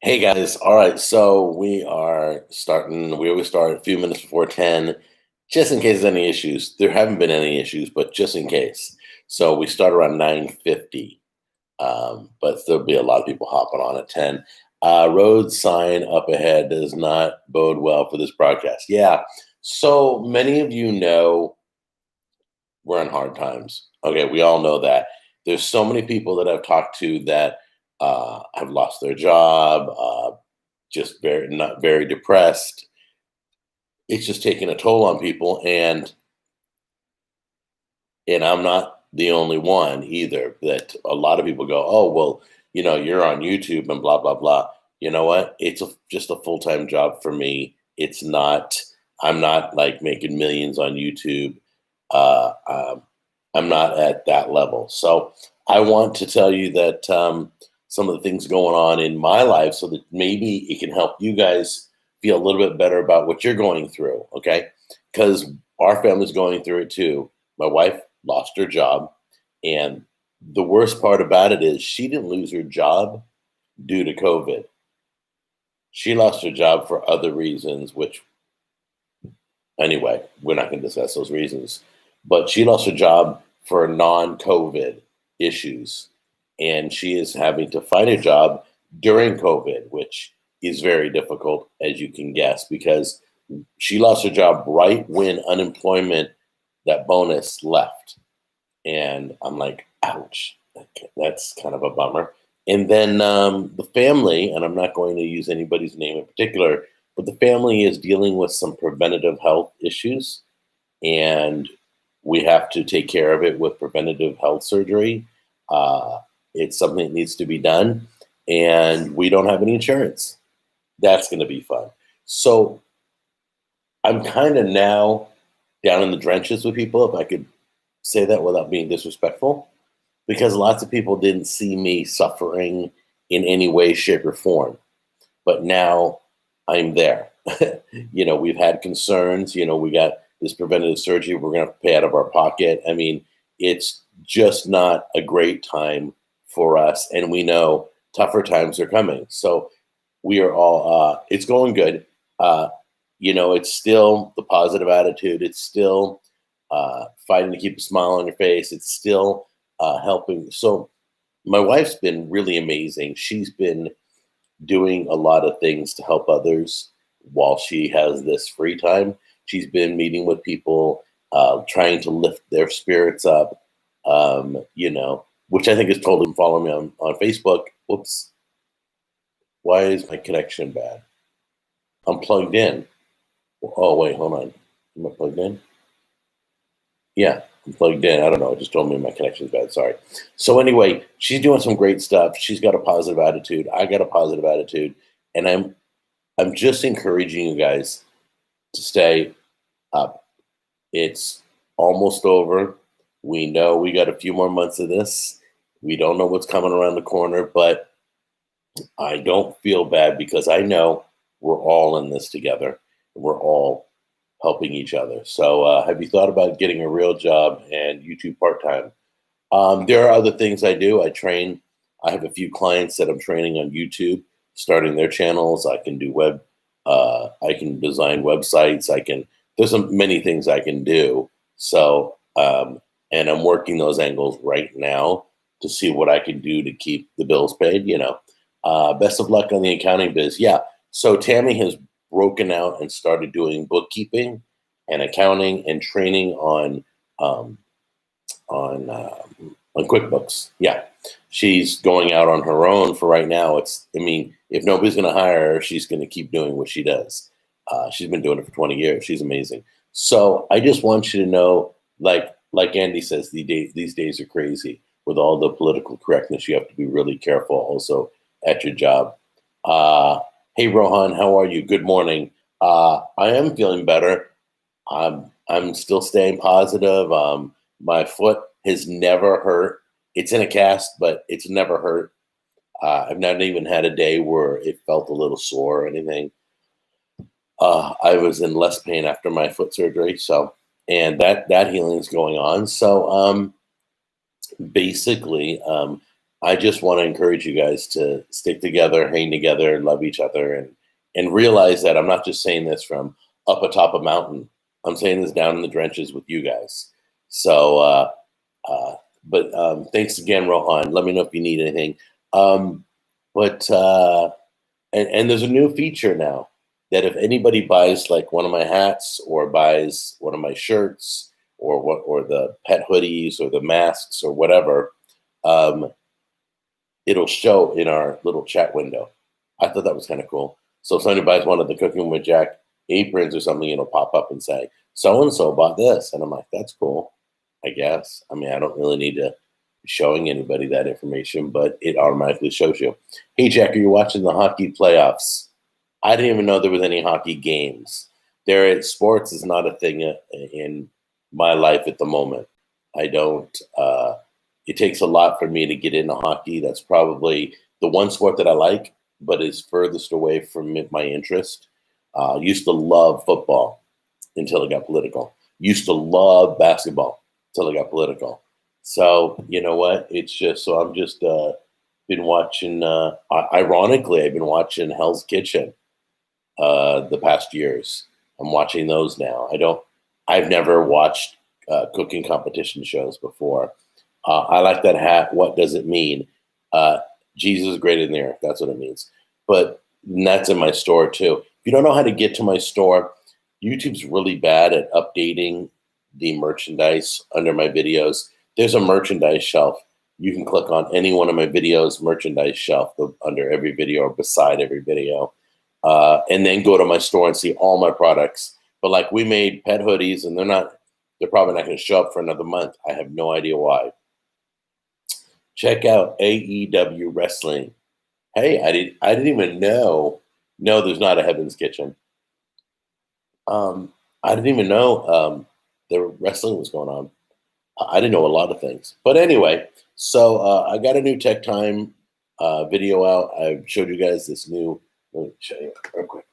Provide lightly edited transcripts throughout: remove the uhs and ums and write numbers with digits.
Hey guys, all right, so we are starting. We always start a few minutes before 10, just in case there's any issues. There haven't been any issues, but just in case. So we start around 9:50, but there'll be a lot of people hopping on at 10. Road sign up ahead does not bode well for this broadcast. Yeah, so many of you know we're in hard times. Okay, we all know that. There's so many people that I've talked to that have lost their job, just very not very depressed. It's just taking a toll on people, and I'm not the only one either. That a lot of people go, oh well, you're on YouTube and blah blah blah. You know what? Just a full time job for me. It's not. I'm not like making millions on YouTube. Um, I'm not at that level. So I want to tell you that some of the things going on in my life, so that maybe it can help you guys feel a little bit better about what you're going through. Okay, because our family's going through it too. My wife lost her job, and the worst part about it is she didn't lose her job due to COVID. She lost her job for other reasons, which anyway, we're not going to discuss those reasons. But she lost her job for non-COVID issues, and she is having to find a job during COVID, which is very difficult, as you can guess, because she lost her job right when unemployment, that bonus left. And I'm like, ouch, that's kind of a bummer. And then the family, and I'm not going to use anybody's name in particular, but the family is dealing with some preventative health issues, and we have to take care of it with preventative health surgery. Uh, it's something that needs to be done, and we don't have any insurance. That's going to be fun. So I'm kind of now down in the trenches with people, if I could say that without being disrespectful, because lots of people didn't see me suffering in any way, shape, or form. But now I'm there. We've had concerns. We got this preventative surgery we're going to pay out of our pocket. I mean, it's just not a great time for us. And we know tougher times are coming. So we are all, it's going good. Uh, it's still the positive attitude. It's still fighting to keep a smile on your face. It's still helping. So my wife's been really amazing. She's been doing a lot of things to help others while she has this free time. She's been meeting with people, trying to lift their spirits up, which I think is totally. Follow me on Facebook. Whoops. Why is my connection bad? I'm plugged in. Oh, wait, hold on. Am I plugged in? Yeah, I'm plugged in. I don't know. It just told me my connection's bad. Sorry. So anyway, she's doing some great stuff. She's got a positive attitude. I got a positive attitude, and I'm just encouraging you guys to stay up. It's almost over. We know we got a few more months of this. We don't know what's coming around the corner, but I don't feel bad because I know we're all in this together. We're all helping each other. So, have you thought about getting a real job and YouTube part time? There are other things I do. I train. I have a few clients that I'm training on YouTube, starting their channels. I can do web. I can design websites. I can. There's many things I can do. So, and I'm working those angles right now to see what I can do to keep the bills paid. Best of luck on the accounting biz. Yeah. So Tammy has broken out and started doing bookkeeping and accounting and training um, on QuickBooks. Yeah, she's going out on her own for right now. If nobody's going to hire her, she's going to keep doing what she does. She's been doing it for 20 years. She's amazing. So I just want you to know, like Andy says, these days are crazy with all the political correctness. You have to be really careful also at your job. Hey Rohan, how are you? Good morning. I am feeling better. I'm still staying positive. My foot has never hurt. It's in a cast, but it's never hurt. I've not even had a day where it felt a little sore or anything. I was in less pain after my foot surgery, and that healing is going on. So basically, I just want to encourage you guys to stick together, hang together, love each other, and realize that I'm not just saying this from up atop a mountain. I'm saying this down in the trenches with you guys. So, uh, but thanks again, Rohan. Let me know if you need anything. Um, but and there's a new feature now that if anybody buys like one of my hats or buys one of my shirts or the pet hoodies or the masks or whatever, um, it'll show in our little chat window. I thought that was kind of cool. So if somebody buys one of the Cooking with Jack aprons or something, it'll pop up and say, so and so bought this. And I'm like, that's cool, I guess. I mean, I don't really need to be showing anybody that information, but it automatically shows you. Hey, Jack, are you watching the hockey playoffs? I didn't even know there was any hockey games. Sports is not a thing in my life at the moment. I don't. It takes a lot for me to get into hockey. That's probably the one sport that I like, but is furthest away from my interest. Used to love football until it got political. Used to love basketball until it got political. So you know what? It's just so I'm just been watching. Ironically, I've been watching Hell's Kitchen the past years. I'm watching those now. I've never watched cooking competition shows before. I like that hat. What does it mean? Jesus is greater than the earth. That's what it means. But that's in my store too. If you don't know how to get to my store, YouTube's really bad at updating the merchandise under my videos. There's a merchandise shelf. You can click on any one of my videos, merchandise shelf under every video or beside every video. And then go to my store and see all my products. But like we made pet hoodies and they're probably not going to show up for another month. I have no idea why. Check out AEW Wrestling. Hey, I didn't even know. No, there's not a Heaven's Kitchen. I didn't even know the wrestling was going on. I didn't know a lot of things. But anyway, so I got a new Tech Time video out. I showed you guys this new. Let me show you real quick.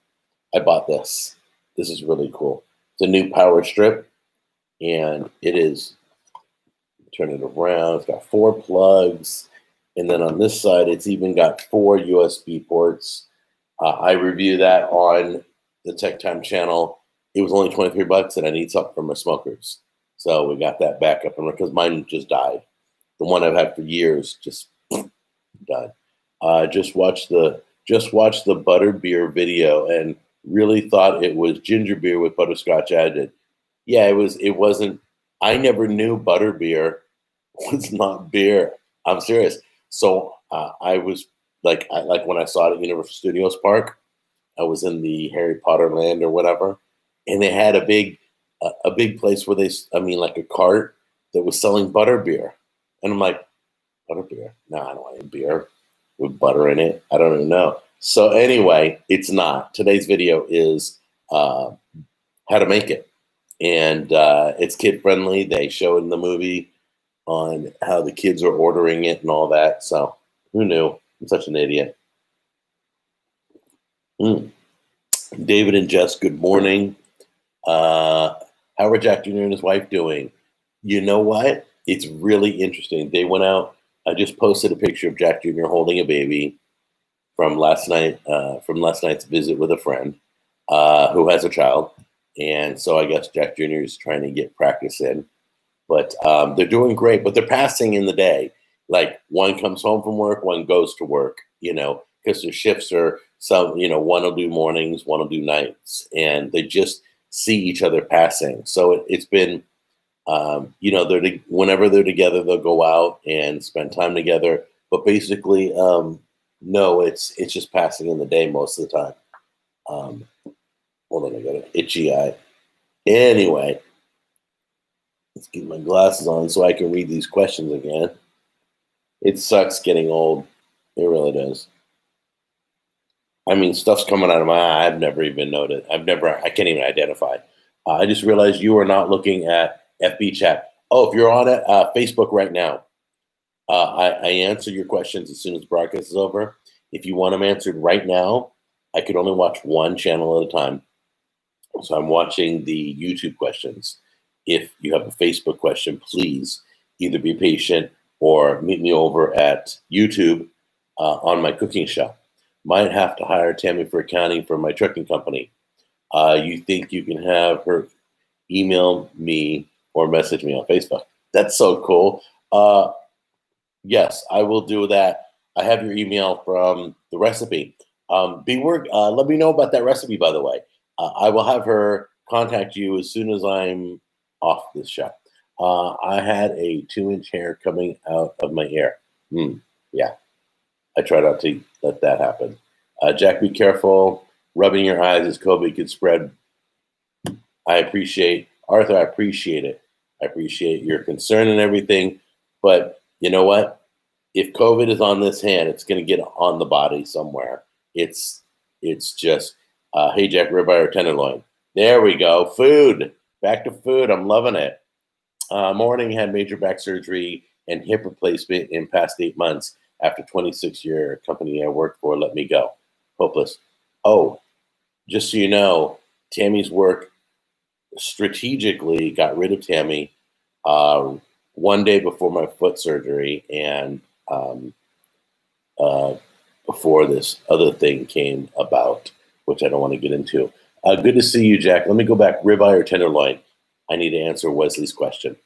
I bought this. This is really cool. It's a new power strip, and it is. Turn it around. It's got 4 plugs, and then on this side, it's even got 4 USB ports. I review that on the Tech Time channel. It was only $23, and I need something for my smokers, so we got that back up, and because mine just died, the one I've had for years just died. Just watched the butterbeer video and really thought it was ginger beer with butterscotch added. Yeah, it wasn't. I never knew butterbeer was not beer. I'm serious. So I was like when I saw it at Universal Studios Park, I was in the Harry Potter land or whatever, and they had a big place where like a cart that was selling butterbeer, and I'm like, butterbeer? No, I don't want any beer with butter in it. I don't even know. So anyway, it's not. Today's video is how to make it. And it's kid friendly. They show in the movie on how the kids are ordering it and all that. So who knew? I'm such an idiot. David and Jess, good morning. How are Jack Jr. and his wife doing? You know what? It's really interesting. They went out. I just posted a picture of Jack Jr. holding a baby from last night's visit with a friend who has a child. And so I guess Jack Jr. is trying to get practice in. But they're doing great. But they're passing in the day. Like one comes home from work, one goes to work, because their shifts are one will do mornings, one will do nights. And they just see each other passing. So it's been, whenever they're together, they'll go out and spend time together. But basically, no, it's just passing in the day most of the time. Hold on, I got an itchy eye. Anyway, let's get my glasses on so I can read these questions again. It sucks getting old. It really does. I mean, stuff's coming out of my eye I've never even noticed. I can't even identify. I just realized you are not looking at FB chat. Oh, if you're on it, Facebook right now, I answer your questions as soon as the broadcast is over. If you want them answered right now, I could only watch one channel at a time. So I'm watching the YouTube questions. If you have a Facebook question, please either be patient or meet me over at YouTube on my cooking show. Might have to hire Tammy for accounting for my trucking company. You think you can have her email me or message me on Facebook? That's so cool. Yes, I will do that. I have your email from the recipe. Let me know about that recipe, by the way. I will have her contact you as soon as I'm off this show. I had a 2-inch hair coming out of my ear. Yeah, I try not to let that happen. Jack, be careful. Rubbing your eyes as COVID could spread. Arthur, I appreciate it. I appreciate your concern and everything. But you know what? If COVID is on this hand, it's going to get on the body somewhere. It's just, hey, Jack, ribeye or tenderloin. There we go. Food. Back to food. I'm loving it. Morning, had major back surgery and hip replacement in past 8 months. After 26-year company I worked for let me go. Hopeless. Oh, just so you know, Tammy's work strategically got rid of Tammy one day before my foot surgery and before this other thing came about, which I don't want to get into. Good to see you, Jack. Let me go back. Ribeye or tenderloin? I need to answer Wesley's question.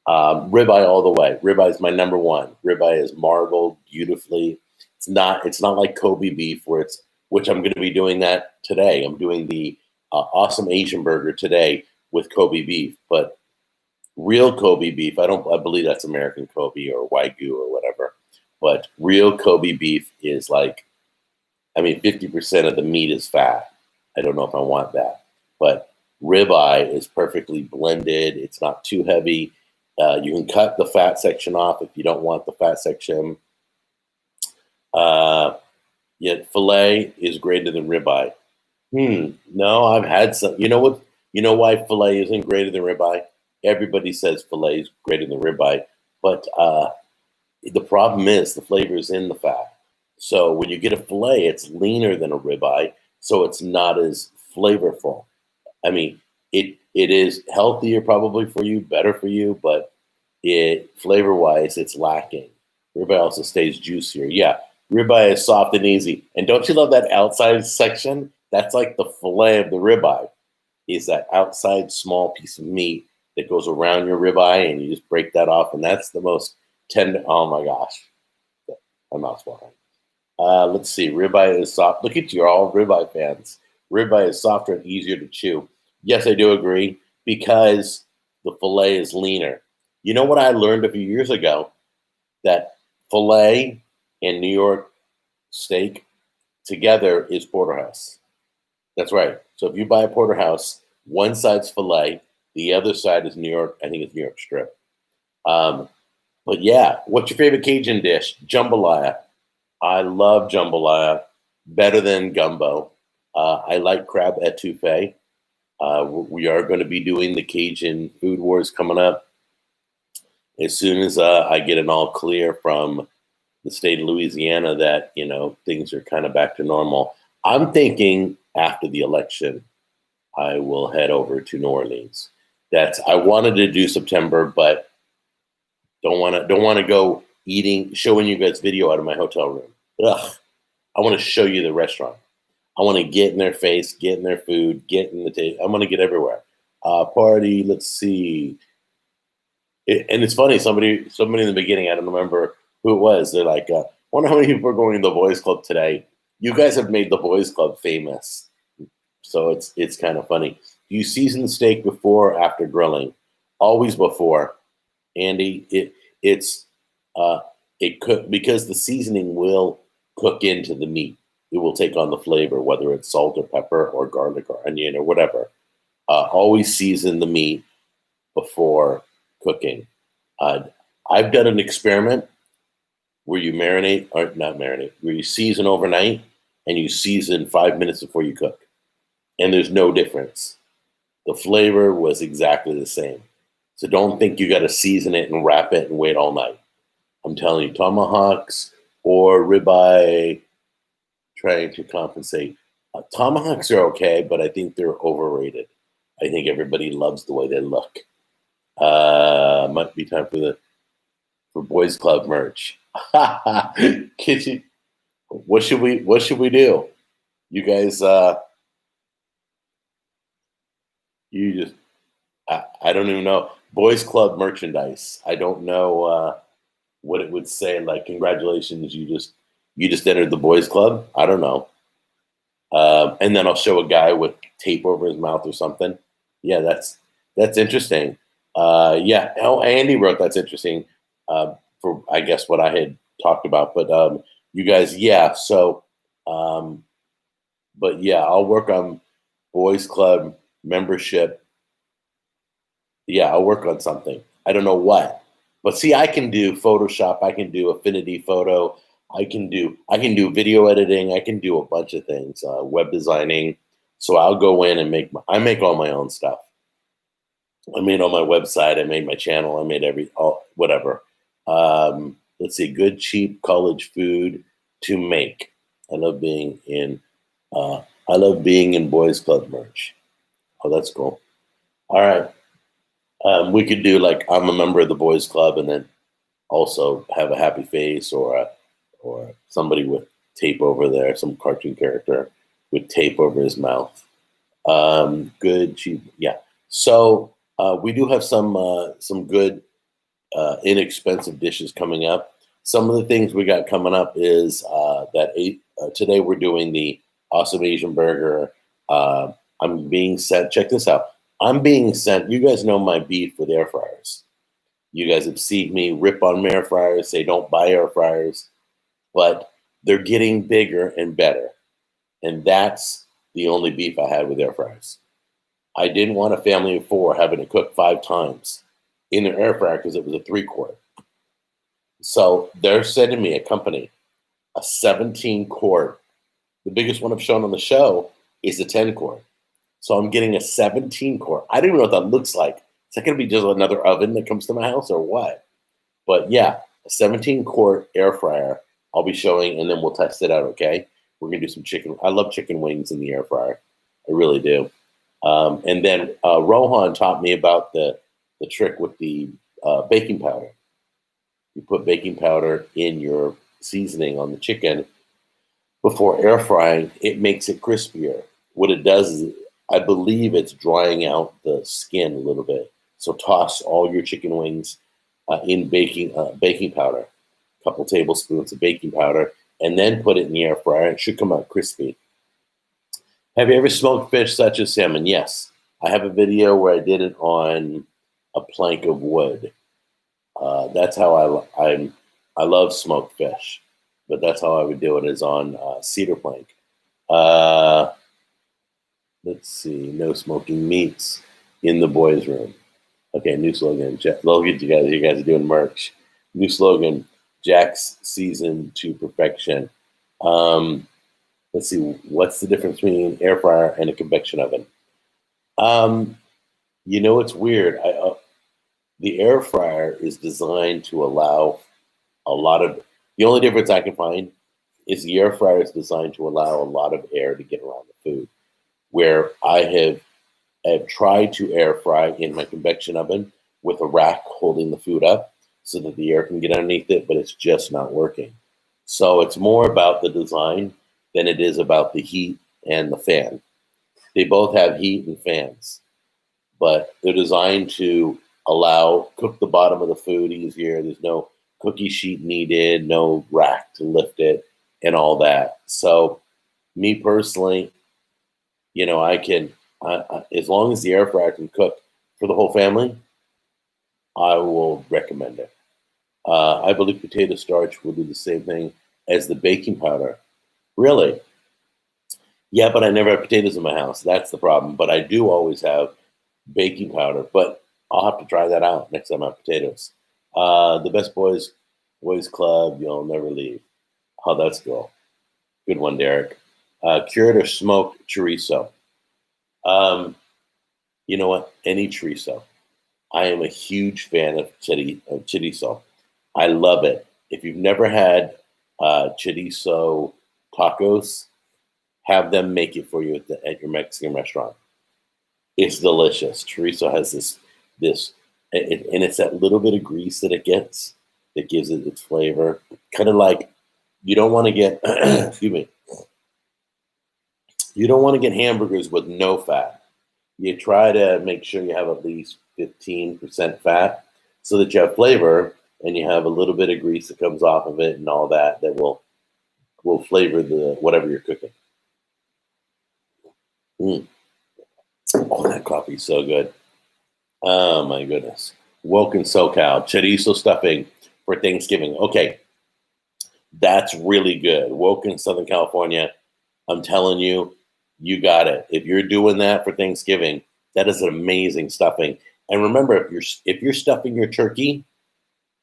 Ribeye all the way. Ribeye is my number one. Ribeye is marbled beautifully. It's not like Kobe beef, which I'm going to be doing that today. I'm doing the awesome Asian burger today with Kobe beef, but real Kobe beef, I believe that's American Kobe or Wagyu or whatever, but real Kobe beef is 50% of the meat is fat. I don't know if I want that, but ribeye is perfectly blended. It's not too heavy. You can cut the fat section off if you don't want the fat section. Yet filet is greater than ribeye. No, I've had some. You know what? You know why filet isn't greater than ribeye? Everybody says filet is greater than ribeye, but the problem is the flavor is in the fat. So when you get a filet, it's leaner than a ribeye, so it's not as flavorful. I mean, it is healthier probably for you, better for you, but flavor-wise, it's lacking. Ribeye also stays juicier. Yeah, ribeye is soft and easy. And don't you love that outside section? That's like the fillet of the ribeye. Is that outside small piece of meat that goes around your ribeye, and you just break that off, and that's the most tender. Oh my gosh, my mouth's watering. Let's see. Ribeye is soft. Look at you, you're all ribeye fans. Ribeye is softer and easier to chew. Yes, I do agree, because the filet is leaner. You know what I learned a few years ago? That filet and New York steak together is porterhouse. That's right. So if you buy a porterhouse, one side's filet, the other side is New York. I think it's New York strip. But yeah, what's your favorite Cajun dish? Jambalaya. I love jambalaya, better than gumbo. I like crab etouffee. We are going to be doing the Cajun Food Wars coming up. As soon as I get an all clear from the state of Louisiana that, things are kind of back to normal, I'm thinking after the election, I will head over to New Orleans. I wanted to do September, but don't want to go showing you guys video out of my hotel room. Ugh. I want to show you the restaurant. I want to get in their face, get in their food, get in the taste. I want to get everywhere. Party, let's see. And it's funny, somebody in the beginning, I don't remember who it was. They're like, wonder how many people are going to the boys club today. You guys have made the boys club famous. So it's kind of funny. Do you season the steak before or after grilling? Always before, Andy. Because the seasoning will cook into the meat. It will take on the flavor, whether it's salt or pepper or garlic or onion or whatever. Always season the meat before cooking. I've done an experiment where you where you season overnight and you season 5 minutes before you cook. And there's no difference. The flavor was exactly the same. So don't think you got to season it and wrap it and wait all night. I'm telling you, tomahawks or ribeye, trying to compensate. Tomahawks are okay, but I think they're overrated. I think everybody loves the way they look. Might be time for for Boys Club merch. Kitchen. What should we do? You guys, you just I don't even know. Boys Club merchandise. I don't know what it would say. Like, congratulations, you just entered the Boys Club. I don't know. And then I'll show a guy with tape over his mouth or something. Yeah, that's interesting. Yeah. Oh, Andy wrote that's interesting for I guess what I had talked about. But you guys, yeah. So, um, but yeah, I'll work on Boys Club membership. Yeah, I'll work on something. I don't know what, but see, I can do Photoshop. I can do Affinity Photo. I can do video editing. I can do a bunch of things. Web designing. So I'll go in and I make all my own stuff. I made all my website. I made my channel. I made whatever. Let's see, good cheap college food to make. I love being in. Uh, I love being in Boys Club merch. Oh, that's cool. All right. We could do like I'm a member of the Boys Club, and then also have a happy face or somebody with tape over there, some cartoon character with tape over his mouth. Good, cheap, yeah. So we do have some good inexpensive dishes coming up. Some of the things we got coming up is today we're doing the awesome Asian burger. I'm being sent. Check this out. I'm being sent. You guys know my beef with air fryers. You guys have seen me rip on air fryers, say don't buy air fryers, but they're getting bigger and better. And that's the only beef I had with air fryers. I didn't want a family of four having to cook 5 times in an air fryer because it was a 3-quart. So they're sending me a 17-quart. The biggest one I've shown on the show is a 10-quart. So I'm getting a 17-quart. I don't even know what that looks like. Is that going to be just another oven that comes to my house or what? But yeah, a 17-quart air fryer I'll be showing, and then we'll test it out, okay? We're going to do some chicken. I love chicken wings in the air fryer. I really do. And then Rohan taught me about the trick with the baking powder. You put baking powder in your seasoning on the chicken before air frying. It makes it crispier. What it does is, I believe it's drying out the skin a little bit. So toss all your chicken wings in baking powder, a couple tablespoons of baking powder, and then put it in the air fryer. It should come out crispy. Have you ever smoked fish such as salmon? Yes. I have a video where I did it on a plank of wood. That's how I love smoked fish, but that's how I would do it, is on cedar plank. Let's see, no smoking meats in the boys' room. Okay, new slogan. Look at you guys. You guys are doing merch. New slogan: Jack's season to perfection. Let's see, what's the difference between an air fryer and a convection oven? It's weird. The air fryer is designed to allow a lot of. The only difference I can find is the air fryer is designed to allow a lot of air to get around the food. Where I have tried to air fry in my convection oven with a rack holding the food up so that the air can get underneath it, but it's just not working. So it's more about the design than it is about the heat and the fan. They both have heat and fans, but they're designed to cook the bottom of the food easier. There's no cookie sheet needed, no rack to lift it, and all that. So me personally, I can, as long as the air fryer can cook for the whole family, I will recommend it. I believe potato starch will do the same thing as the baking powder. Really? Yeah, but I never have potatoes in my house. That's the problem. But I do always have baking powder. But I'll have to try that out next time I have potatoes. The best boys club, you'll never leave. Oh, that's cool. Good one, Derek. Cured or smoked chorizo. You know what? Any chorizo. I am a huge fan of chorizo. I love it. If you've never had chorizo tacos, have them make it for you at your Mexican restaurant. It's delicious. Chorizo has this, and it's that little bit of grease that it gets. that gives it its flavor. Kind of like you don't want to get, excuse me, you don't want to get hamburgers with no fat. You try to make sure you have at least 15% fat so that you have flavor and you have a little bit of grease that comes off of it and all that will flavor the whatever you're cooking. Oh, that coffee's so good. Oh my goodness. Woken SoCal, chorizo stuffing for Thanksgiving. Okay, that's really good. Woken Southern California. I'm telling you, you got it. If you're doing that for Thanksgiving, that is an amazing stuffing. And remember, if you're stuffing your turkey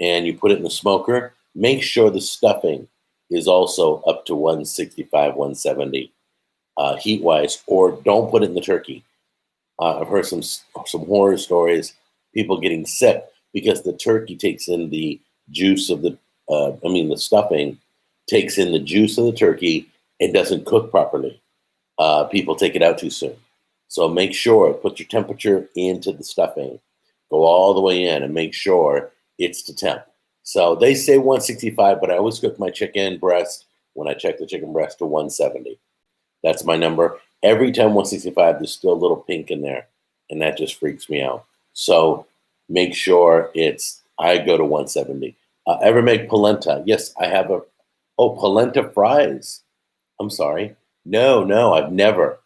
and you put it in the smoker, make sure the stuffing is also up to 165, 170 heat wise, or don't put it in the turkey. I've heard some horror stories, people getting sick because the turkey takes in the juice of the stuffing takes in the juice of the turkey and doesn't cook properly. People take it out too soon. So make sure, put your temperature into the stuffing, go all the way in and make sure it's to temp. So they say 165, but I always cook my chicken breast when I check the chicken breast to 170. That's my number. Every time 165, there's still a little pink in there, and that just freaks me out. So make sure I go to 170. Ever make polenta? Yes, I have polenta fries. I'm sorry. No, I've never.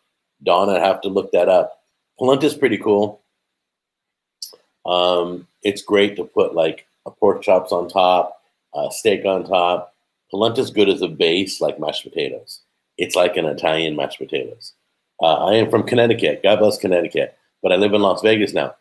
Dawn, I'd have to look that up. Polenta's pretty cool. It's great to put like a pork chops on top, steak on top. Polenta's good as a base, like mashed potatoes. It's like an Italian mashed potatoes. I am from Connecticut. God bless Connecticut. But I live in Las Vegas now.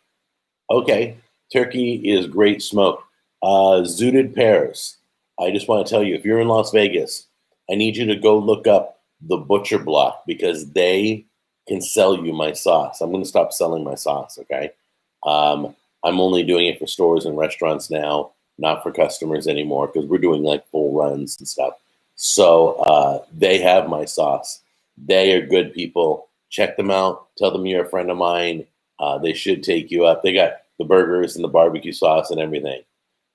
Okay, turkey is great smoked. Zooted pears. I just want to tell you, if you're in Las Vegas, I need you to go look up the Butcher Block because they can sell you my sauce. I'm going to stop selling my sauce, okay? I'm only doing it for stores and restaurants now, not for customers anymore because we're doing like full runs and stuff. So they have my sauce. They are good people. Check them out. Tell them you're a friend of mine. They should take you up. They got the burgers and the barbecue sauce and everything.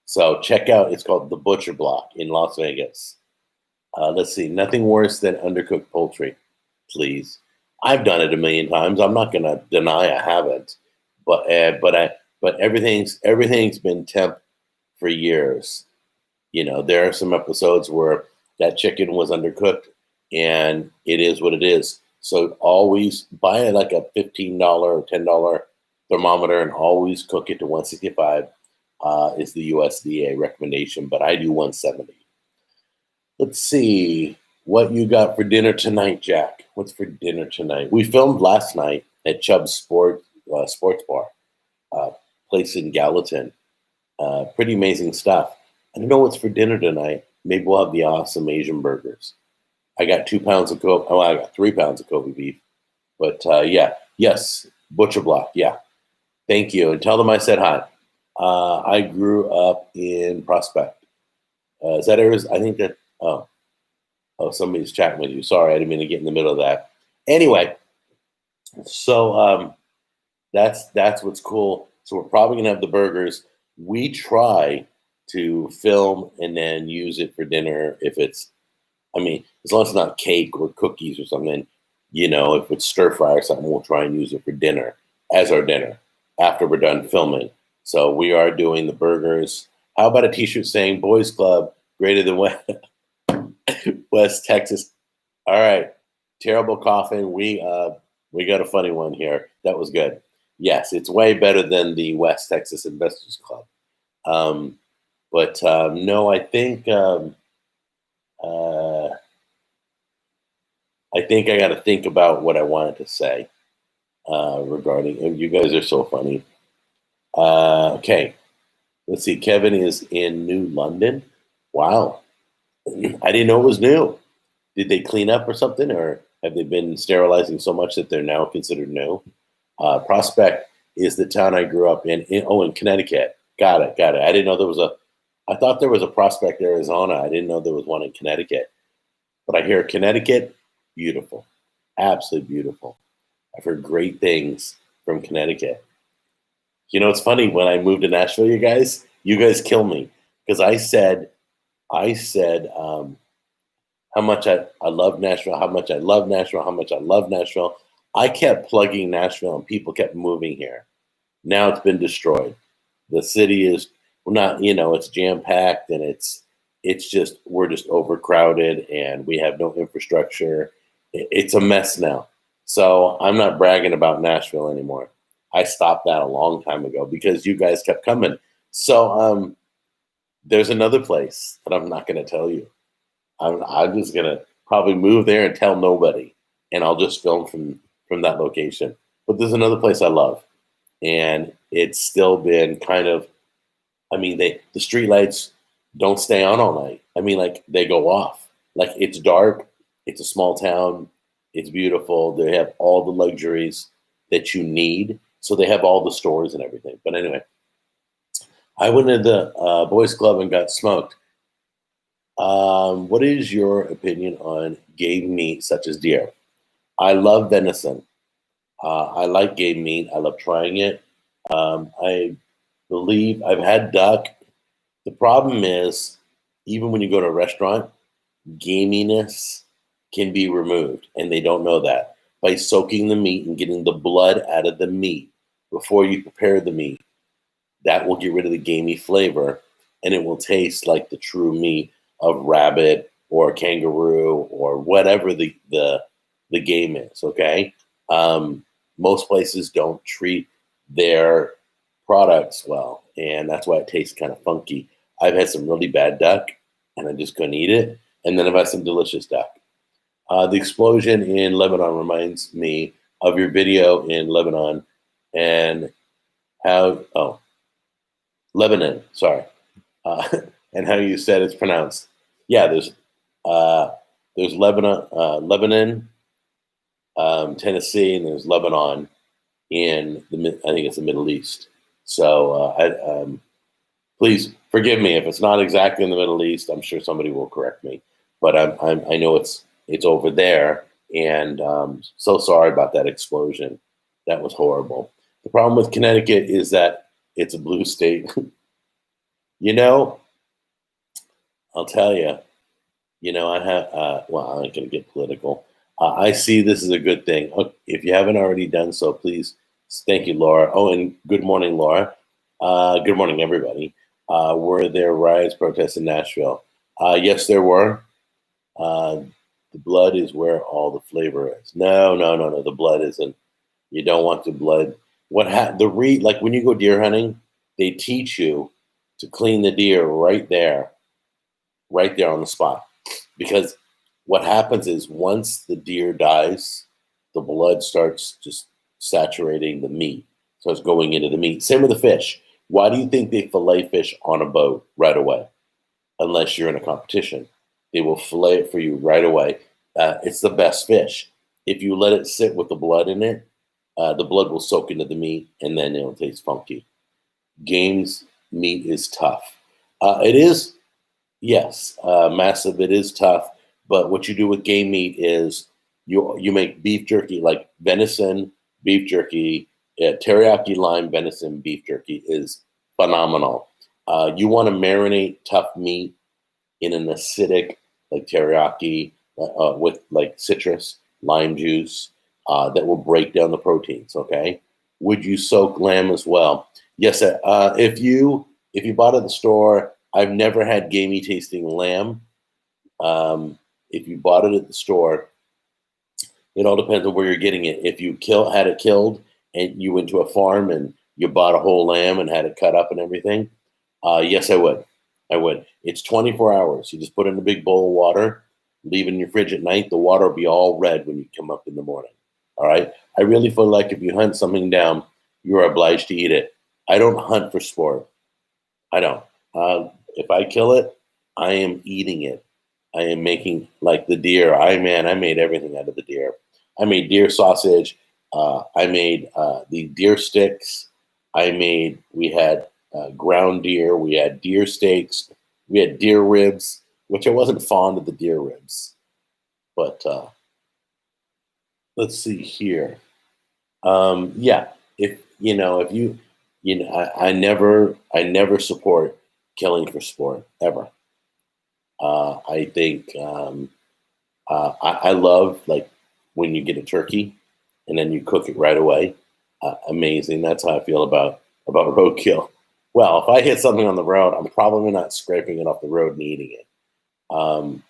So check out, it's called the Butcher Block in Las Vegas. Let's see, nothing worse than undercooked poultry, please. I've done it a million times. I'm not going to deny I haven't, but everything's been temp for years. You know, there are some episodes where that chicken was undercooked, and it is what it is. So always buy like a $15 or $10 thermometer and always cook it to 165. Is the USDA recommendation, but I do 170. Let's see what you got for dinner tonight, Jack. What's for dinner tonight? We filmed last night at Chubb's Sports Bar, place in Gallatin. Pretty amazing stuff. I don't know what's for dinner tonight. Maybe we'll have the awesome Asian burgers. I got 2 pounds of Kobe. Oh, I got 3 pounds of Kobe beef. But yes, Butcher Block. Yeah, thank you, and tell them I said hi. I grew up in Prospect. Is that Arizona? I think that. Oh, somebody's chatting with you. Sorry, I didn't mean to get in the middle of that. Anyway, so that's what's cool. So we're probably gonna have the burgers. We try to film and then use it for dinner if it's. I mean, as long as it's not cake or cookies or something, you know, if it's stir fry or something, we'll try and use it for dinner as our dinner after we're done filming. So we are doing the burgers. How about a T-shirt saying "Boys Club greater than West Texas"? All right, terrible coughing. We got a funny one here. That was good. Yes, it's way better than the West Texas Investors Club. No, I think I got to think about what I wanted to say regarding. And you guys are so funny. Okay, let's see. Kevin is in New London. Wow, I didn't know it was new. Did they clean up or something, or have they been sterilizing so much that they're now considered new? Prospect is the town I grew up in Connecticut. Got it. I didn't know there was I thought there was a Prospect, Arizona. I didn't know there was one in Connecticut. But I hear Connecticut, beautiful, absolutely beautiful. I've heard great things from Connecticut. You know, it's funny, when I moved to Nashville, you guys kill me because I said how much I love Nashville, how much I love Nashville, how much I love Nashville. I kept plugging Nashville and people kept moving here. Now it's been destroyed. The city is not, it's jam packed and it's just, we're just overcrowded and we have no infrastructure. It's a mess now. So I'm not bragging about Nashville anymore. I stopped that a long time ago because you guys kept coming. So there's another place that I'm not going to tell you. I'm just gonna probably move there and tell nobody, and I'll just film from that location. But there's another place I love, and it's still been kind of. I mean, the street lights don't stay on all night. I mean, like they go off. Like it's dark. It's a small town. It's beautiful. They have all the luxuries that you need. So they have all the stores and everything. But anyway, I went to the boys' club and got smoked. What is your opinion on game meat such as deer? I love venison. I like game meat. I love trying it. I believe I've had duck. The problem is, even when you go to a restaurant, gaminess can be removed, and they don't know that. By soaking the meat and getting the blood out of the meat before you prepare the meat, that will get rid of the gamey flavor, and it will taste like the true meat of rabbit or kangaroo or whatever the game is. Okay, most places don't treat their products well, and that's why it tastes kind of funky. I've had some really bad duck, and I just couldn't eat it, and then I've had some delicious duck. The explosion in Lebanon reminds me of your video in Lebanon and how Lebanon, sorry, and how you said it's pronounced. Yeah, there's Lebanon, Tennessee, and there's Lebanon in I think it's the Middle East. So please forgive me if it's not exactly in the Middle East. I'm sure somebody will correct me, but I know it's over there, and so sorry about that explosion. That was horrible. The problem with Connecticut is that it's a blue state. you know, I'll tell you. I have. Well, I'm not going to get political. I see this as a good thing. If you haven't already done so, please. Thank you, Laura. Oh, and good morning, Laura. Good morning, everybody. Were there riots, protests in Nashville? Yes, there were. The blood is where all the flavor is. No, no, no, no. The blood isn't. You don't want the blood. Like when you go deer hunting, they teach you to clean the deer right there on the spot. Because what happens is once the deer dies, the blood starts just saturating the meat, starts going into the meat. Same with the fish. Why do you think they fillet fish on a boat right away? Unless you're in a competition, they will fillet it for you right away. It's the best fish. If you let it sit with the blood in it, the blood will soak into the meat, and then it'll taste funky. Game's meat is tough. It is. Yes, massive. It is tough, but what you do with game meat is you make beef jerky, like venison beef jerky, teriyaki lime venison beef jerky is phenomenal. You want to marinate tough meat in an acidic, like teriyaki, with like citrus, lime juice, that will break down the proteins. Okay. Would you soak lamb as well? Yes. If you bought it at the store, I've never had gamey tasting lamb. If you bought it at the store, it all depends on where you're getting it. If you had it killed and you went to a farm and you bought a whole lamb and had it cut up and everything, yes, I would. I would. It's 24 hours. You just put it in a big bowl of water, leave it in your fridge at night. The water will be all red when you come up in the morning. All right. I really feel like if you hunt something down, you're obliged to eat it. I don't hunt for sport. I don't. If I kill it, I am eating it. I am making like the deer. I made everything out of the deer. I made deer sausage. I made the deer sticks. We had ground deer. We had deer steaks. We had deer ribs, which I wasn't fond of the deer ribs. But let's see here. Yeah, if you, I never support killing for sport ever. I think I love like when you get a turkey and then you cook it right away. Amazing. That's how I feel about roadkill. Well, if I hit something on the road, I'm probably not scraping it off the road and eating it. Um,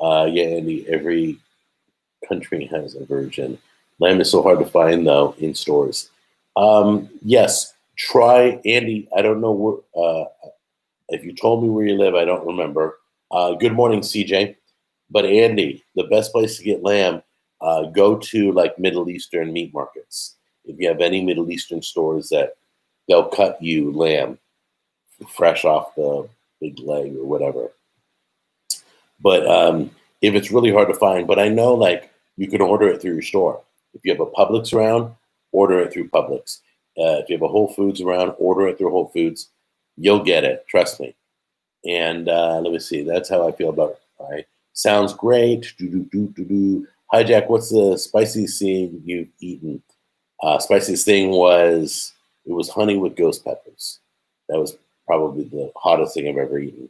yeah, Andy, every country has a version. Lamb is so hard to find though in stores. Yes, try Andy. I don't know where. If you told me where you live, I don't remember. Good morning, CJ. But Andy, the best place to get lamb, go to like Middle Eastern meat markets. If you have any Middle Eastern stores that they'll cut you lamb fresh off the big leg or whatever. But if it's really hard to find, but I know like you can order it through your store. If you have a Publix around, order it through Publix. If you have a Whole Foods around, order it through Whole Foods. You'll get it, trust me. And let me see. That's how I feel about it. All right. Sounds great. Hijack, what's the spiciest thing you've eaten? Spiciest thing was it was honey with ghost peppers. That was probably the hottest thing I've ever eaten.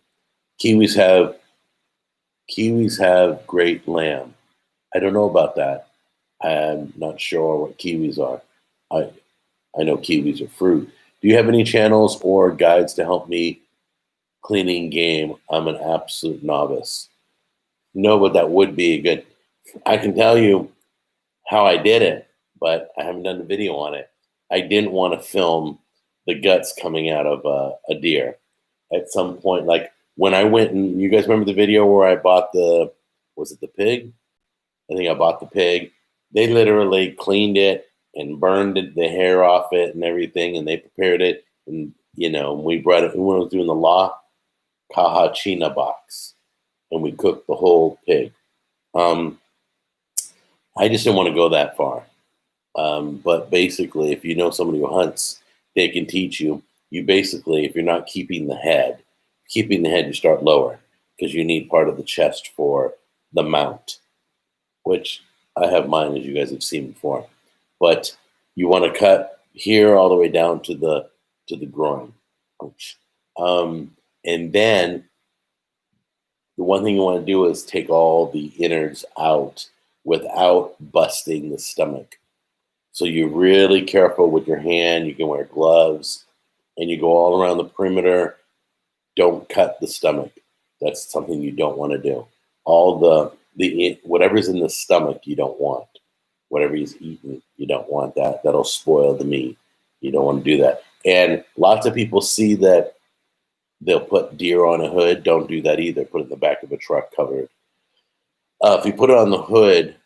Kiwis have great lamb. I don't know about that. I'm not sure what kiwis are. I know kiwis are fruit. Do you have any channels or guides to help me cleaning game? I'm an absolute novice. No, but that would be a good. I can tell you how I did it, but I haven't done a video on it. I didn't want to film the guts coming out of a deer. At some point, like when I went and you guys remember the video where I bought was it the pig? I think I bought the pig. They literally cleaned it and burned the hair off it and everything, and they prepared it. And we brought it. We were doing the La Cajachina box, and we cooked the whole pig. I just didn't want to go that far. But basically, if you know somebody who hunts, they can teach you. You basically, if you're not keeping the head, you start lower because you need part of the chest for the mount, which I have mine, as you guys have seen before. But you want to cut here all the way down to the groin. And then the one thing you want to do is take all the innards out without busting the stomach. So you're really careful with your hand. You can wear gloves, and you go all around the perimeter. Don't cut the stomach. That's something you don't want to do. All the whatever's in the stomach, you don't want. Whatever he's eating, you don't want that. That'll spoil the meat. You don't want to do that. And lots of people see that they'll put deer on a hood. Don't do that either. Put it in the back of a truck covered. If you put it on the hood,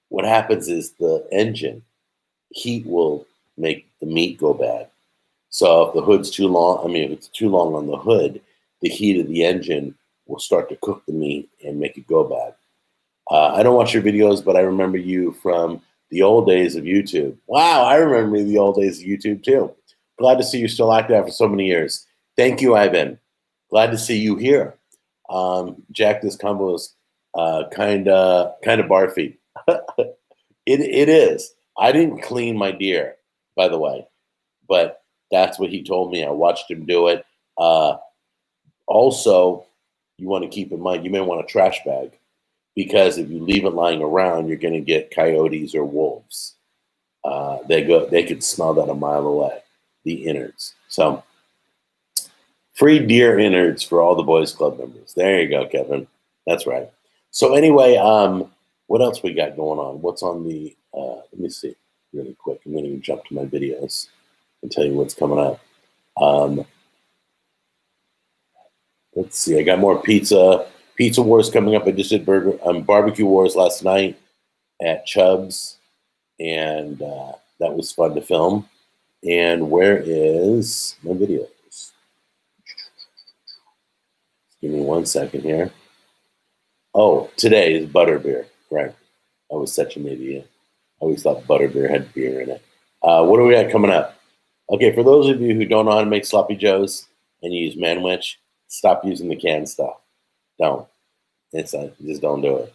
what happens is the engine heat will make the meat go bad. So if the hood's too long, if it's too long on the hood, the heat of the engine will start to cook the meat and make it go bad. I don't watch your videos, but I remember you from the old days of YouTube. Wow, I remember the old days of YouTube too. Glad to see you still active after so many years. Thank you, Ivan. Glad to see you here. Jack, this combo is kind of barfy. It is. I didn't clean my deer, by the way, but that's what he told me. I watched him do it. Also, you want to keep in mind, you may want a trash bag because if you leave it lying around, you're going to get coyotes or wolves. They could smell that a mile away, the innards. So free deer innards for all the Boys Club members. There you go, Kevin. That's right. So anyway, what else we got going on? What's on the, let me see really quick. I'm going to jump to my videos and tell you what's coming up. Let's see. I got more pizza wars coming up. I just did barbecue wars last night at Chubb's, and that was fun to film. And where is my videos? Give me 1 second here. Oh, today is butterbeer. Right. I was such an idiot. I always thought butterbeer had beer in it. What do we got coming up? Okay, for those of you who don't know how to make sloppy joes and you use Manwich, stop using the canned stuff. Don't. Just don't do it.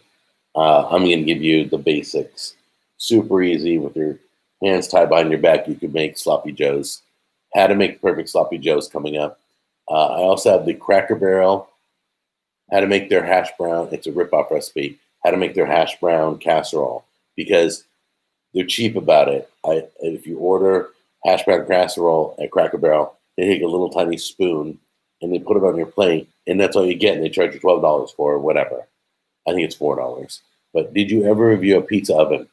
I'm going to give you the basics. Super easy with your hands tied behind your back. You could make sloppy joes. How to make perfect sloppy joes coming up. I also have the Cracker Barrel, how to make their hash brown. It's a rip-off recipe. How to make their hash brown casserole, because they're cheap about it. If you order hash brown casserole at Cracker Barrel, they take a little tiny spoon and they put it on your plate, and that's all you get. And they charge you $12 for it, whatever. I think it's $4. But did you ever review a pizza oven?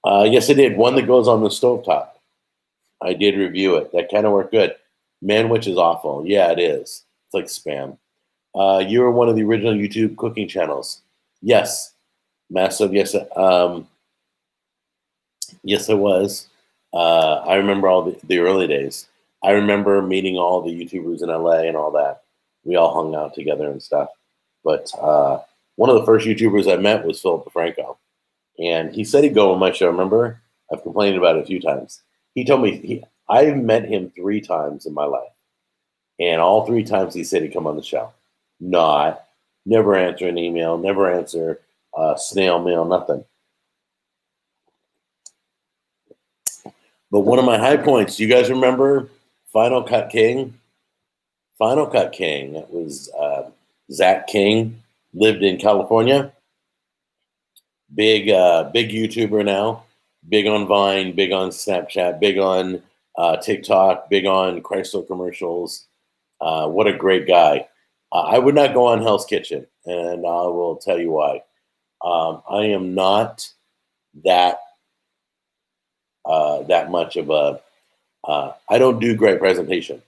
Yes, I did. One that goes on the stovetop. I did review it. That kind of worked good. Manwich is awful. Yeah, it is. It's like spam. You were one of the original YouTube cooking channels. Yes, massive. Yes, yes, it was. I remember all the early days. I remember meeting all the YouTubers in LA and all that. We all hung out together and stuff. But one of the first YouTubers I met was Philip DeFranco. And he said he'd go on my show. Remember? I've complained about it a few times. He told me I've met him 3 times in my life. And all 3 times he said he'd come on the show. Never answer an email, never answer snail mail, nothing. But one of my high points, you guys remember Final Cut King? Final Cut King, that was Zach King, lived in California. Big YouTuber now, big on Vine, big on Snapchat, big on TikTok, big on Chrysler commercials. What a great guy. I would not go on Hell's Kitchen, and I will tell you why. I am not that much of a, I don't do great presentation.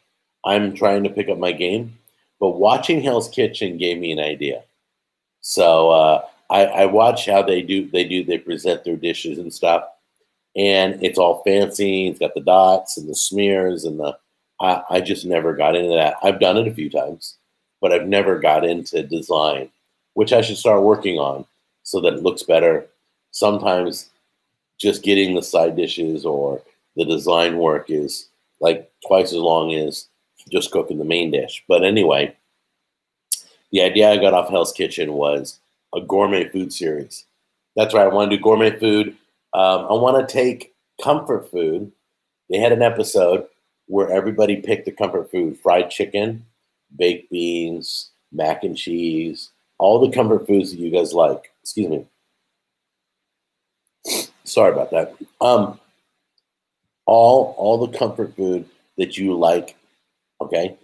I'm trying to pick up my game, but watching Hell's Kitchen gave me an idea. So I watch how they present their dishes and stuff, and it's all fancy. It's got the dots and the smears and I just never got into that. I've done it a few times, but I've never got into design, which I should start working on so that it looks better. Sometimes just getting the side dishes or the design work is like twice as long as just cooking the main dish. But anyway, the idea I got off Hell's Kitchen was a gourmet food series. That's right. I want to do gourmet food. I want to take comfort food. They had an episode where everybody picked the comfort food: fried chicken, baked beans, mac and cheese, all the comfort foods that you guys like. Excuse me. Sorry about that. All the comfort food that you like, okay?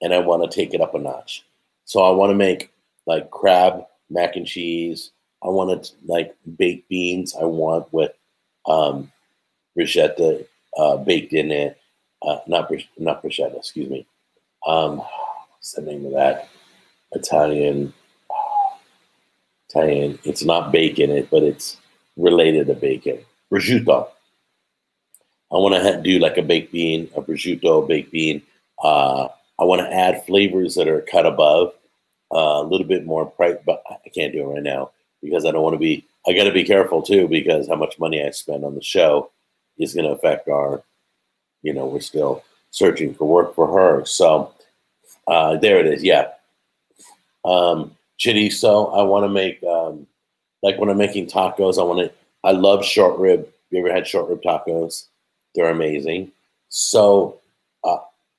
And I want to take it up a notch. So I want to make like crab mac and cheese. I want to like baked beans. I want with bruschetta baked in it. Not bruschetta, excuse me. What's the name of that? Italian. It's not bacon, but it's related to bacon. Prosciutto. I want to do like a baked bean, a prosciutto baked bean. I want to add flavors that are cut above, a little bit more price, but I can't do it right now because I don't want to be. I got to be careful too, because how much money I spend on the show is going to affect our. We're still searching for work for her, so there it is. Yeah, chorizo. I want to make like when I'm making tacos. I love short rib. You ever had short rib tacos? They're amazing. So,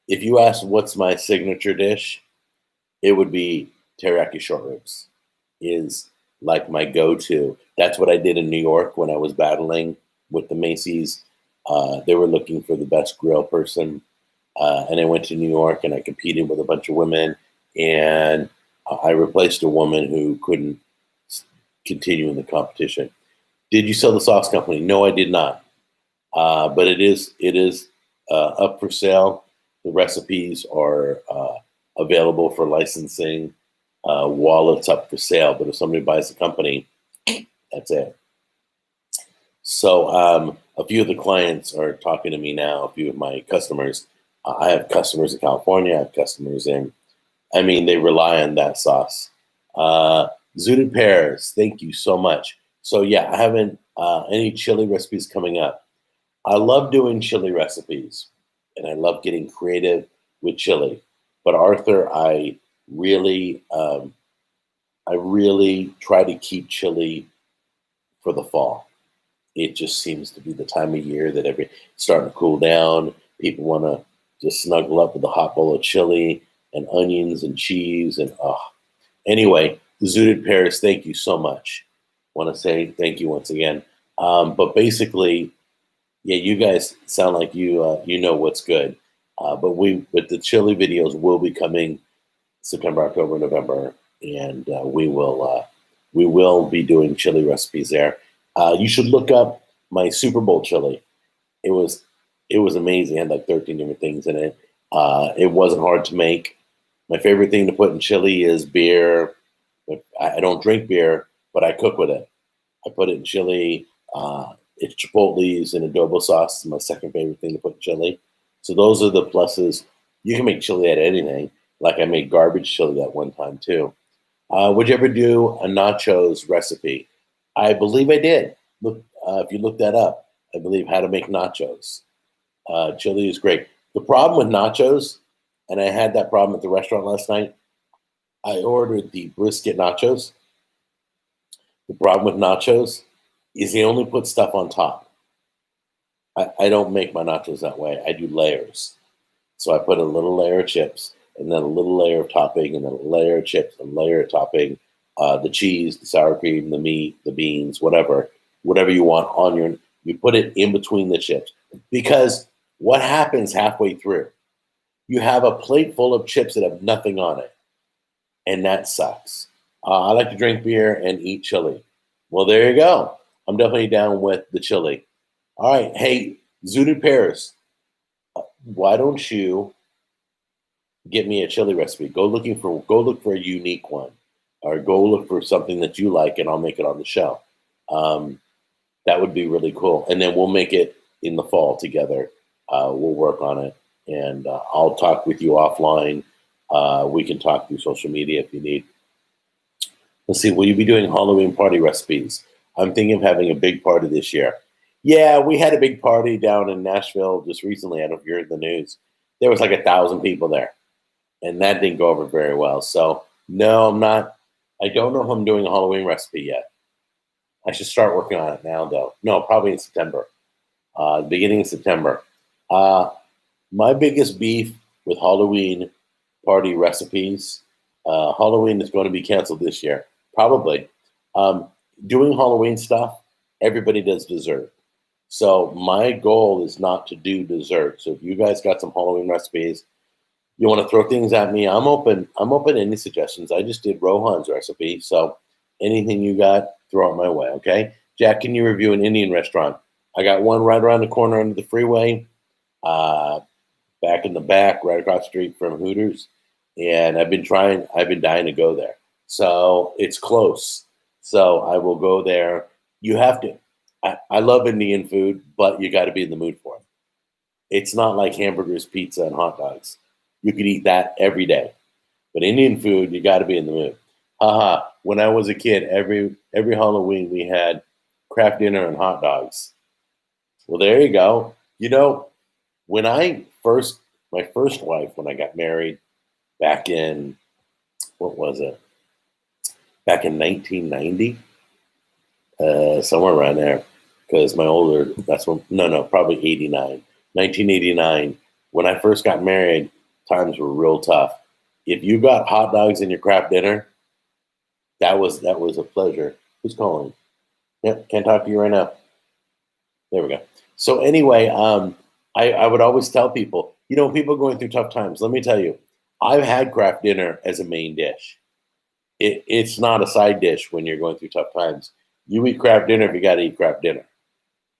if you ask what's my signature dish, it would be teriyaki short ribs. Is like my go-to. That's what I did in New York when I was battling with the Macy's. They were looking for the best grill person, and I went to New York and I competed with a bunch of women, and I replaced a woman who couldn't continue in the competition. Did you sell the sauce company? No, I did not. But it is up for sale. The recipes are available for licensing while it's up for sale. But if somebody buys the company, that's it. So a few of the clients are talking to me now. A few of my customers. I have customers in California. I have customers they rely on that sauce. Zooted pears. Thank you so much. So yeah, I haven't any chili recipes coming up. I love doing chili recipes, and I love getting creative with chili. But Arthur, I really try to keep chili for the fall. It just seems to be the time of year that it's starting to cool down. People want to just snuggle up with a hot bowl of chili. and onions and cheese and anyway, the Zooted Pears, thank you so much. Want to say thank you once again. But basically, yeah, you guys sound like you know what's good. But the chili videos will be coming September, October, November, and we will be doing chili recipes there. You should look up my Super Bowl chili. It was it was amazing. It had like 13 different things in it. It wasn't hard to make. My favorite thing to put in chili is beer. I don't drink beer, but I cook with it. I put it in chili. It's chipotles and adobo sauce. Is my second favorite thing to put in chili. So those are the pluses. You can make chili out of anything. Like I made garbage chili that one time too. Would you ever do a nachos recipe? I believe I did. Look, if you look that up, I believe how to make nachos. Chili is great. The problem with nachos, and I had that problem at the restaurant last night. I ordered the brisket nachos. The problem with nachos is they only put stuff on top. I don't make my nachos that way. I do layers. So I put a little layer of chips, and then a little layer of topping, and then a layer of chips, and a layer of topping, the cheese, the sour cream, the meat, the beans, whatever you want on your. You put it in between the chips because what happens halfway through? You have a plate full of chips that have nothing on it, and that sucks. I like to drink beer and eat chili. Well, there you go. I'm definitely down with the chili. All right, hey, Zooted Paris, why don't you get me a chili recipe? Go look for a unique one, or go look for something that you like, and I'll make it on the show. Um, that would be really cool, and then we'll make it in the fall together. We'll work on it, and I'll talk with you offline. We can talk through social media if you need. Let's see. Will you be doing Halloween party recipes? I'm thinking of having a big party this year. Yeah, we had a big party down in Nashville just recently. I don't know if you heard the news. There was like 1,000 people there, and that didn't go over very well. So no, I'm not. I don't know if I'm doing a Halloween recipe yet. I should start working on it now, though. No, probably in September, beginning of September. Uh, my biggest beef with Halloween party recipes. Halloween is going to be canceled this year, probably. Um, Doing Halloween stuff, everybody does dessert. So my goal is not to do dessert. So if you guys got some Halloween recipes, you want to throw things at me, I'm open. I'm open to any suggestions. I just did Rohan's recipe, so anything you got, throw it my way. Okay, Jack, can you review an Indian restaurant? I got one right around the corner under the freeway, uh, back in the back, right across the street from Hooters, and I've been trying. I've been dying to go there. So it's close. So I will go there. You have to. I love Indian food, but you got to be in the mood for it. It's not like hamburgers, pizza, and hot dogs. You could eat that every day. But Indian food, you got to be in the mood. Haha. When I was a kid, every Halloween we had craft dinner and hot dogs. Well, there you go. You know, when my first wife, when I got married back in, what was it? Back in 1990, somewhere around there. Because that's when, no, probably 89. 1989, when I first got married, times were real tough. If you got hot dogs in your craft dinner, that was a pleasure. Who's calling? Yep, can't talk to you right now. There we go. So anyway, I would always tell people, people going through tough times. Let me tell you, I've had craft dinner as a main dish. It's not a side dish when you're going through tough times. You eat craft dinner if you got to eat craft dinner.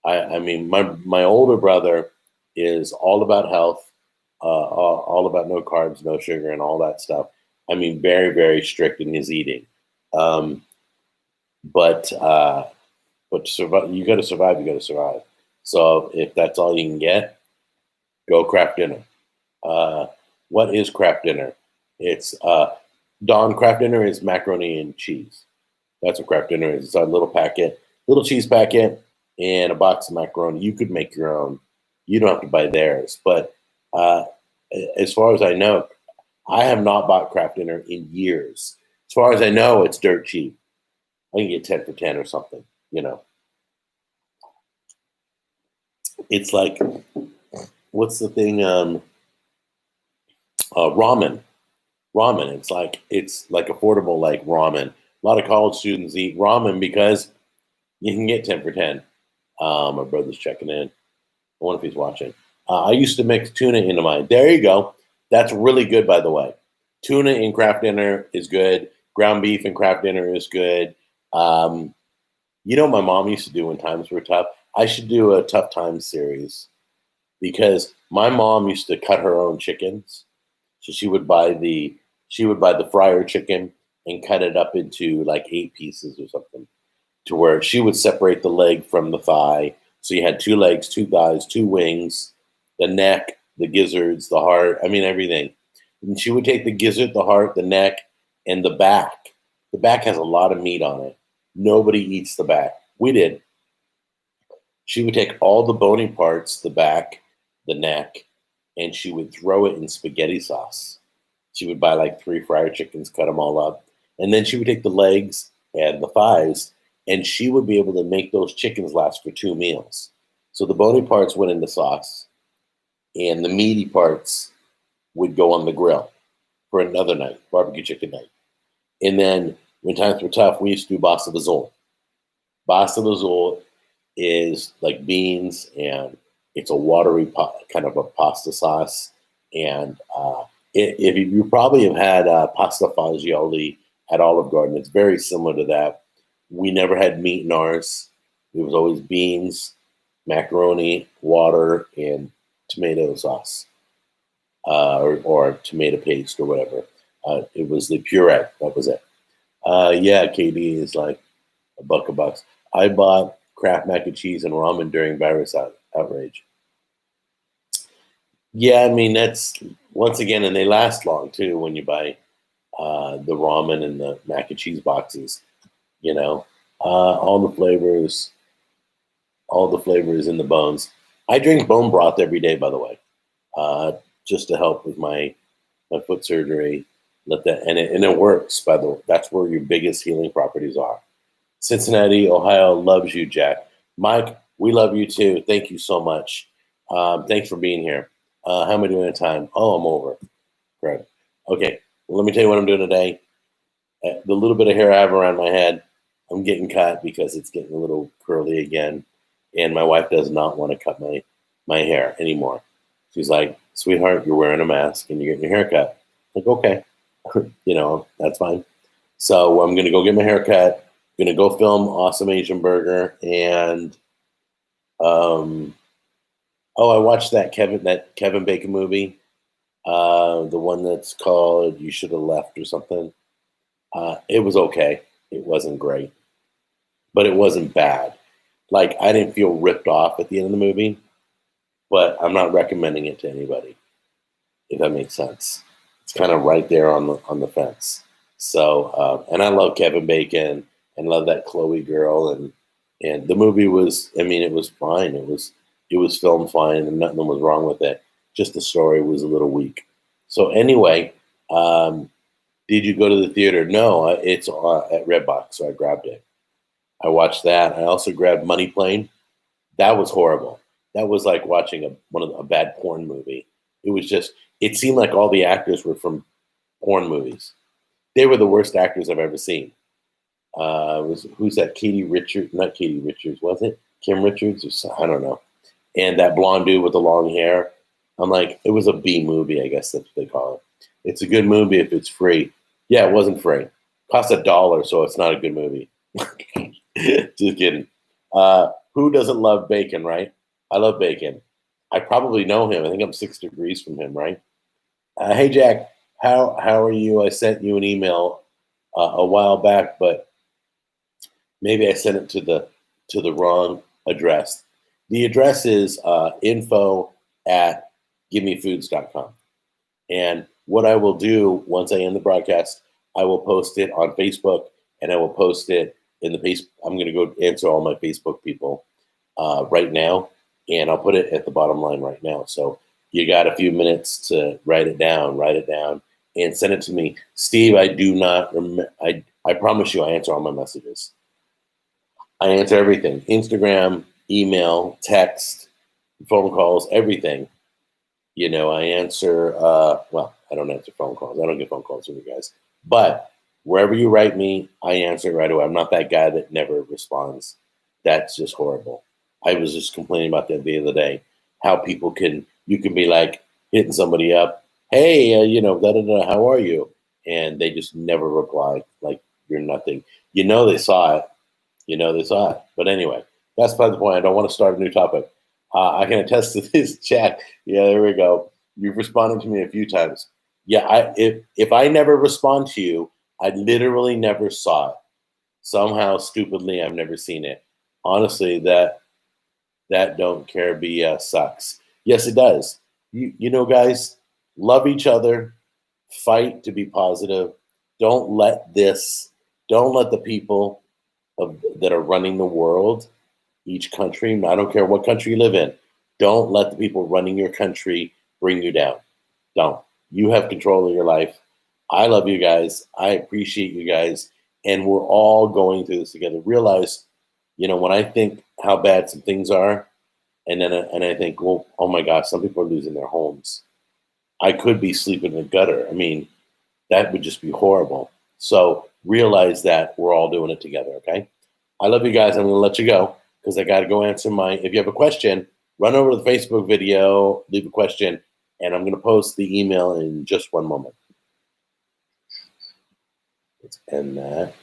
I mean, my older brother is all about health, all about no carbs, no sugar, and all that stuff. I mean, very, very strict in his eating. Um, but to survive, you got to survive. You got to survive. So if that's all you can get, go craft dinner. Uh, what is craft dinner? It's Dawn craft dinner is macaroni and cheese. That's what craft dinner is. It's a little cheese packet, and a box of macaroni. You could make your own. You don't have to buy theirs. But uh, as far as I know, I have not bought craft dinner in years. As far as I know, it's dirt cheap. I can get 10 for 10 or something. It's like, what's the thing? Ramen. ramen. It's like affordable like ramen. A lot of college students eat ramen because you can get 10 for 10. My brother's checking in. I wonder if he's watching. I used to mix tuna into mine. There you go. That's really good, by the way. Tuna in craft dinner is good. Ground beef in craft dinner is good. Um, my mom used to do when times were tough? I should do a tough times series because my mom used to cut her own chickens. So she would buy the fryer chicken and cut it up into like 8 pieces or something, to where she would separate the leg from the thigh. So you had 2 legs, 2 thighs, 2 wings, the neck, the gizzards, the heart. I mean everything. And she would take the gizzard, the heart, the neck, and the back. The back has a lot of meat on it. Nobody eats the back. We did. She would take all the bony parts, the back, the neck, and she would throw it in spaghetti sauce. She would buy like 3 fryer chickens, cut them all up, and then she would take the legs and the thighs, and she would be able to make those chickens last for 2 meals. So the bony parts went in the sauce, and the meaty parts would go on the grill for another night, barbecue chicken night. And then when times were tough, we used to do pasta vazol. Pasta vazol is like beans, and it's a watery kind of a pasta sauce. And if you probably have had pasta fagioli at Olive Garden, it's very similar to that. We never had meat in ours. It was always beans, macaroni, water, and tomato sauce, or tomato paste or whatever. It was the puree. That was it. Yeah, KD is like $1 bucks. I bought Kraft mac and cheese and ramen during virus outrage. Yeah, I mean that's once again, and they last long too when you buy the ramen and the mac and cheese boxes. You know, all the flavors in the bones. I drink bone broth every day, by the way, uh, just to help with my foot surgery. Let that and it works. By the way, that's where your biggest healing properties are. Cincinnati, Ohio loves you, Jack. Mike, we love you too. Thank you so much. Thanks for being here. How am I doing at time? Oh, I'm over. Great. Okay. Well, let me tell you what I'm doing today. The little bit of hair I have around my head, I'm getting cut because it's getting a little curly again. And my wife does not want to cut my hair anymore. She's like, sweetheart, you're wearing a mask and you're getting your hair cut. I'm like, okay. That's fine. So I'm going to go get my hair cut. I'm going to go film Awesome Asian Burger. And, I watched that Kevin Bacon movie. The one that's called You Should Have Left or something. It was okay. It wasn't great, but it wasn't bad. Like, I didn't feel ripped off at the end of the movie, but I'm not recommending it to anybody, if that makes sense. It's kind of right there on the fence. So, and I love Kevin Bacon and love that Chloe girl, and the movie was, I mean, it was fine. It was filmed fine, and nothing was wrong with it. Just the story was a little weak. So anyway, did you go to the theater? No, it's at Redbox, so I grabbed it. I watched that. I also grabbed Money Plane. That was horrible. That was like watching a bad porn movie. It was just. It seemed like all the actors were from porn movies. They were the worst actors I've ever seen. Who's that? Katie Richards? Not Katie Richards, was it? Kim Richards? I don't know. And that blonde dude with the long hair. I'm like, it was a B movie, I guess that's what they call it. It's a good movie if it's free. Yeah, it wasn't free. Cost $1, so it's not a good movie. Just kidding. Who doesn't love bacon, right? I love bacon. I probably know him. I think I'm 6 degrees from him, right? Hey Jack, how are you? I sent you an email a while back, but maybe I sent it to the wrong address. The address is info@givemefoods.com. And what I will do once I end the broadcast, I will post it on Facebook, and I will post it in the face. I'm going to go answer all my Facebook people right now, and I'll put it at the bottom line right now. So you got a few minutes to write it down, and send it to me. Steve, I do not remember. I promise you I answer all my messages. I answer everything. Instagram, email, text, phone calls, everything. I answer, well, I don't answer phone calls. I don't get phone calls from you guys. But wherever you write me, I answer right away. I'm not that guy that never responds. That's just horrible. I was just complaining about that the other day. How you can be like hitting somebody up, hey, da da da, how are you? And they just never reply, like you're nothing. They saw it. They saw it. But anyway, that's by the point. I don't want to start a new topic. I can attest to this chat. Yeah, there we go. You've responded to me a few times. Yeah, if I never respond to you, I literally never saw it. Somehow, stupidly, I've never seen it. Honestly, that don't care BS sucks. Yes, it does. Guys, love each other. Fight to be positive. Don't let this. Don't let the people that are running the world, each country. I don't care what country you live in. Don't let the people running your country bring you down. Don't. You have control of your life. I love you guys. I appreciate you guys. And we're all going through this together. Realize, when I think how bad some things are, and I think, well, oh my gosh, some people are losing their homes. I could be sleeping in the gutter. I mean, that would just be horrible. So realize that we're all doing it together, okay? I love you guys. I'm going to let you go because I got to go answer if you have a question, run over to the Facebook video, leave a question, and I'm going to post the email in just one moment. Let's end that.